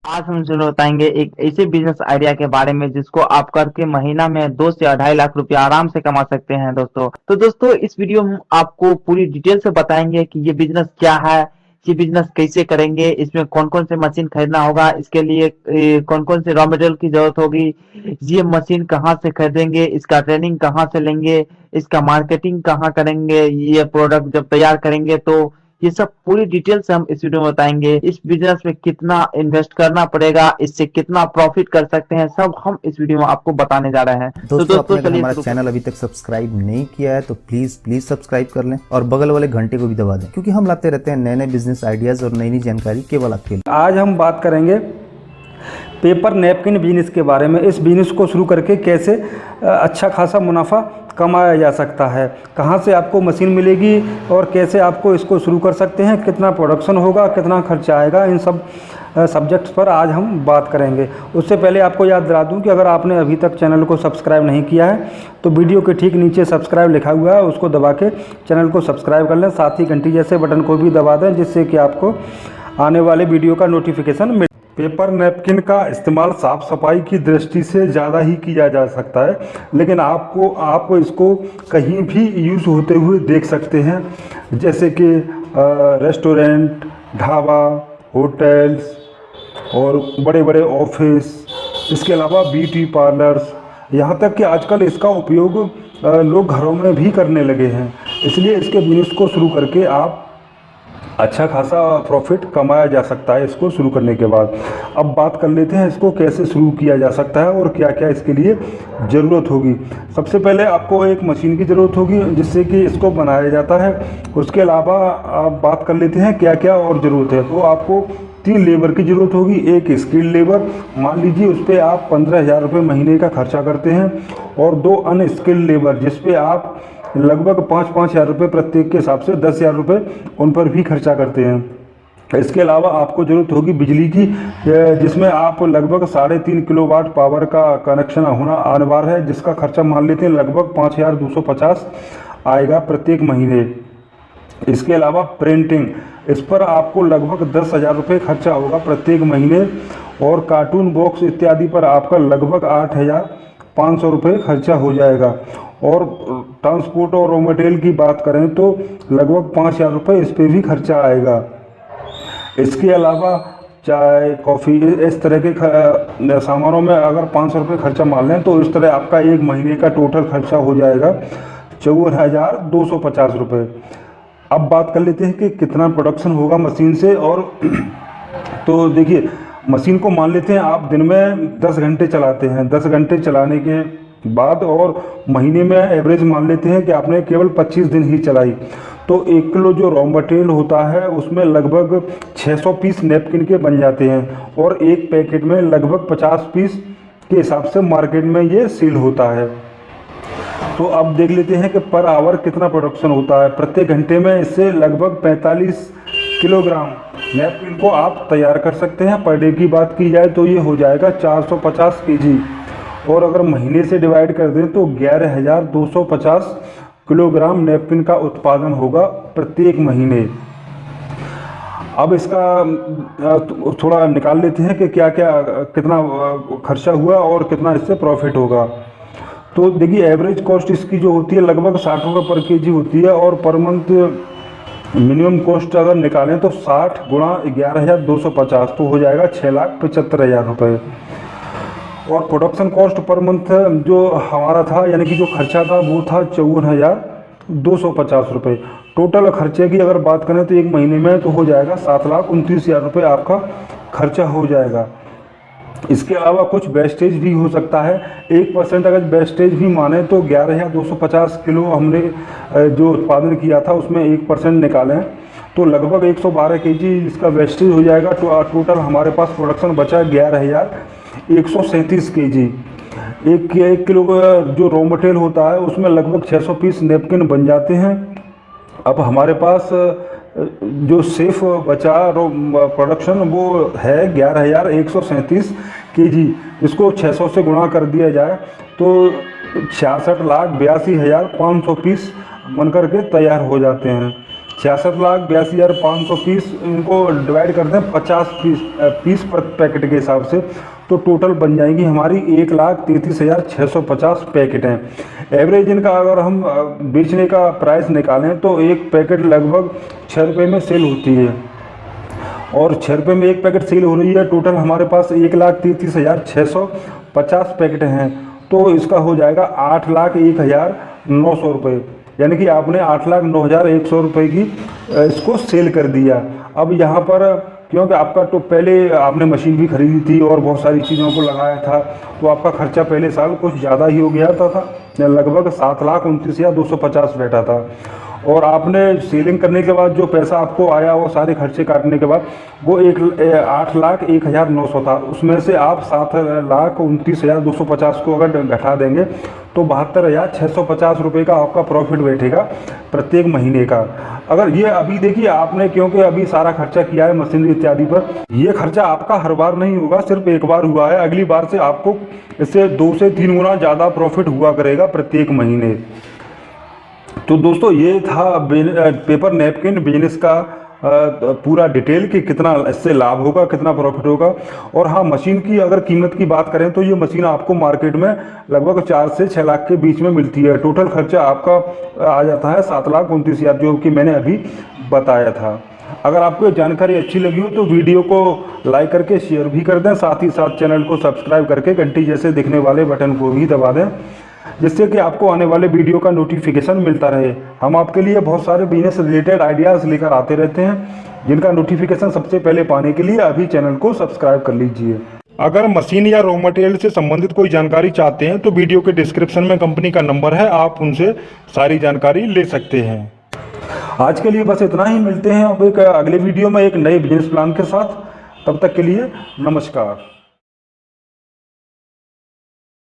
आज हम जरूर बताएंगे एक ऐसे बिजनेस आइडिया के बारे में जिसको आप करके महीना में 2 से 2.5 लाख रुपया आराम से कमा सकते हैं दोस्तों। तो दोस्तों इस वीडियो में आपको पूरी डिटेल से बताएंगे कि ये बिजनेस क्या है, ये बिजनेस कैसे करेंगे, इसमें कौन कौन से मशीन खरीदना होगा, इसके लिए कौन कौन से रॉ मटेरियल की जरूरत होगी, ये मशीन कहाँ से खरीदेंगे, इसका ट्रेनिंग कहाँ से लेंगे, इसका मार्केटिंग कहाँ करेंगे, ये प्रोडक्ट जब तैयार करेंगे तो ये सब पूरी डिटेल से हम इस वीडियो में बताएंगे। इस बिजनेस में कितना इन्वेस्ट करना पड़ेगा, इससे कितना प्रॉफिट कर सकते हैं, सब हम इस वीडियो में आपको बताने जा रहे हैं। तो दोस्तों दोस्तों आपने अगर चलिए हमारा शुरू चैनल अभी तक सब्सक्राइब नहीं किया है तो प्लीज सब्सक्राइब कर लें और बगल वाले घंटे को भी दबा दें, क्योंकि हम लाते रहते हैं नए नए बिजनेस आइडियाज और नई नई जानकारी केवल आपके लिए। आज हम बात करेंगे पेपर नैपकिन बिजनेस के बारे में। इस बिजनेस को शुरू करके कैसे अच्छा खासा मुनाफा कमाया जा सकता है, कहां से आपको मशीन मिलेगी और कैसे आपको इसको शुरू कर सकते हैं, कितना प्रोडक्शन होगा, कितना खर्चा आएगा, इन सब सब्जेक्ट्स पर आज हम बात करेंगे। उससे पहले आपको याद दिला दूं कि अगर आपने अभी तक चैनल को सब्सक्राइब नहीं किया है तो वीडियो के ठीक नीचे सब्सक्राइब लिखा हुआ है, उसको दबा के चैनल को सब्सक्राइब कर लें। साथ ही घंटी जैसे बटन को भी दबा दें, जिससे कि आपको आने वाले वीडियो का नोटिफिकेशन मिले। पेपर नैपकिन का इस्तेमाल साफ सफाई की दृष्टि से ज़्यादा ही किया जा सकता है, लेकिन आप इसको कहीं भी यूज़ होते हुए देख सकते हैं, जैसे कि रेस्टोरेंट, ढाबा, होटल्स और बड़े बड़े ऑफिस, इसके अलावा ब्यूटी पार्लर्स, यहाँ तक कि आजकल इसका उपयोग लोग घरों में भी करने लगे हैं। इसलिए इसके बिजनेस को शुरू करके आप अच्छा खासा प्रॉफिट कमाया जा सकता है इसको शुरू करने के बाद। अब बात कर लेते हैं इसको कैसे शुरू किया जा सकता है और क्या क्या इसके लिए ज़रूरत होगी। सबसे पहले आपको एक मशीन की ज़रूरत होगी जिससे कि इसको बनाया जाता है। उसके अलावा आप बात कर लेते हैं क्या क्या और ज़रूरत है। तो आपको 3 लेबर की ज़रूरत होगी। एक स्किल्ड लेबर, मान लीजिए उस पर आप 15,000 रुपये महीने का खर्चा करते हैं, और 2 अनस्किल्ड लेबर जिस पे आप लगभग 5-5 हज़ार रुपये प्रत्येक के हिसाब से 10,000 रुपये उन पर भी खर्चा करते हैं। इसके अलावा आपको ज़रूरत होगी बिजली की, जिसमें आप लगभग 3.5 किलोवाट पावर का कनेक्शन होना अनिवार्य है, जिसका खर्चा मान लेते हैं लगभग 5,250 आएगा प्रत्येक महीने। इसके अलावा प्रिंटिंग, इस पर आपको लगभग 10,000 रुपये खर्चा होगा प्रत्येक महीने, और कार्टून बॉक्स इत्यादि पर आपका लगभग 8,500 रुपये खर्चा हो जाएगा। और ट्रांसपोर्ट और रॉ मटेरियल की बात करें तो लगभग 5,000 रुपये इस पर भी खर्चा आएगा। इसके अलावा चाय, कॉफ़ी, इस तरह के सामानों में अगर 500 रुपये खर्चा मान लें तो इस तरह आपका एक महीने का टोटल खर्चा हो जाएगा 54,250 रुपये। अब बात कर लेते हैं कि कितना प्रोडक्शन होगा मशीन से। और तो देखिए, मशीन को मान लेते हैं आप दिन में 10 घंटे चलाते हैं। 10 घंटे चलाने के बाद और महीने में एवरेज मान लेते हैं कि आपने केवल 25 दिन ही चलाई, तो 1 किलो जो रॉ मटेरियल होता है उसमें लगभग 600 पीस नैपकिन के बन जाते हैं, और एक पैकेट में लगभग 50 पीस के हिसाब से मार्केट में ये सील होता है। तो अब देख लेते हैं कि पर आवर कितना प्रोडक्शन होता है। प्रत्येक घंटे में इससे लगभग 45 किलोग्राम नैपकिन को आप तैयार कर सकते हैं। पर डे की बात की जाए तो ये हो जाएगा 450 केजी, और अगर महीने से डिवाइड कर दें तो 11,250 किलोग्राम नैपकिन का उत्पादन होगा प्रत्येक महीने। अब इसका थोड़ा निकाल लेते हैं कि क्या क्या कितना खर्चा हुआ और कितना इससे प्रॉफिट होगा। तो देखिए, एवरेज कॉस्ट इसकी जो होती है लगभग 60 रुपये पर केजी होती है, और पर मंथ मिनिमम कॉस्ट अगर निकालें तो 60 गुणा 11,250 तो हो जाएगा 6,75,000 रुपये। और प्रोडक्शन कॉस्ट पर मंथ जो हमारा था, यानी कि जो खर्चा था, वो था 54,250 रुपये। टोटल खर्चे की अगर बात करें तो एक महीने में तो हो जाएगा 7,29,000 रुपये आपका खर्चा हो जाएगा। इसके अलावा कुछ वेस्टेज भी हो सकता है। 1% अगर वेस्टेज भी माने तो 11,250 किलो हमने जो उत्पादन किया था उसमें 1% निकालें तो लगभग 112 केजी इसका वेस्टेज हो जाएगा। तो टोटल हमारे पास प्रोडक्शन बचा 11,137 केजी। एक किलो का जो रॉ मटेरियल होता है उसमें लगभग 600 पीस नैपकिन बन जाते हैं। अब हमारे पास जो सेफ बचा प्रोडक्शन वो है 11,137 केजी। इसको 600 से गुणा कर दिया जाए तो 66,82,500 पीस बनकर के तैयार हो जाते हैं। 66,82,500 पीस, इनको डिवाइड करते हैं 50 पीस पर पैकेट के हिसाब से, तो टोटल बन जाएंगी हमारी 1,33,650 पैकेट हैं। एवरेज इनका अगर हम बेचने का प्राइस निकालें तो एक पैकेट लगभग 6 रुपये में सेल होती है, और 6 रुपये में एक पैकेट सेल हो रही है। टोटल हमारे पास 1,33,650 पैकेट हैं, तो इसका हो जाएगा 8,01,900 रुपये, यानी कि आपने 8,09,100 रुपये की इसको सेल कर दिया। अब यहाँ पर क्योंकि आपका तो पहले आपने मशीन भी खरीदी थी और बहुत सारी चीज़ों को लगाया था, तो आपका खर्चा पहले साल कुछ ज़्यादा ही हो गया था, लगभग 7,29,250 बैठा था। और आपने सेलिंग करने के बाद जो पैसा आपको आया वो सारे खर्चे काटने के बाद वो 8,01,900 था। उसमें से आप 7,29,250 को अगर घटा देंगे तो 72,650 रुपये का आपका प्रॉफिट बैठेगा प्रत्येक महीने का। अगर ये अभी देखिए आपने, क्योंकि अभी सारा खर्चा किया है मशीनरी इत्यादि पर, ये खर्चा आपका हर बार नहीं होगा, सिर्फ एक बार हुआ है। अगली बार से आपको इससे 2 से 3 गुना ज़्यादा प्रॉफिट हुआ करेगा प्रत्येक महीने। तो दोस्तों ये था पेपर नैपकिन बिजनेस का पूरा डिटेल कि कितना इससे लाभ होगा, कितना प्रॉफिट होगा। और हाँ, मशीन की अगर कीमत की बात करें तो ये मशीन आपको मार्केट में लगभग 4 से 6 लाख के बीच में मिलती है। टोटल खर्चा आपका आ जाता है 7,29,000, जो कि मैंने अभी बताया था। अगर आपको ये जानकारी अच्छी लगी हो तो वीडियो को लाइक करके शेयर भी कर दें, साथ ही साथ चैनल को सब्सक्राइब करके घंटी जैसे दिखने वाले बटन को भी दबा दें, जिससे कि आपको आने वाले वीडियो का नोटिफिकेशन मिलता रहे। हम आपके लिए बहुत सारे बिजनेस रिलेटेड आइडियाज़ लेकर आते रहते हैं, जिनका नोटिफिकेशन सबसे पहले पाने के लिए अभी चैनल को सब्सक्राइब कर लीजिए। अगर मशीन या रॉ मटेरियल से संबंधित कोई जानकारी चाहते हैं तो वीडियो के डिस्क्रिप्शन में कंपनी का नंबर है, आप उनसे सारी जानकारी ले सकते हैं। आज के लिए बस इतना ही, मिलते हैं अब एक अगले वीडियो में एक नए बिजनेस प्लान के साथ। तब तक के लिए नमस्कार।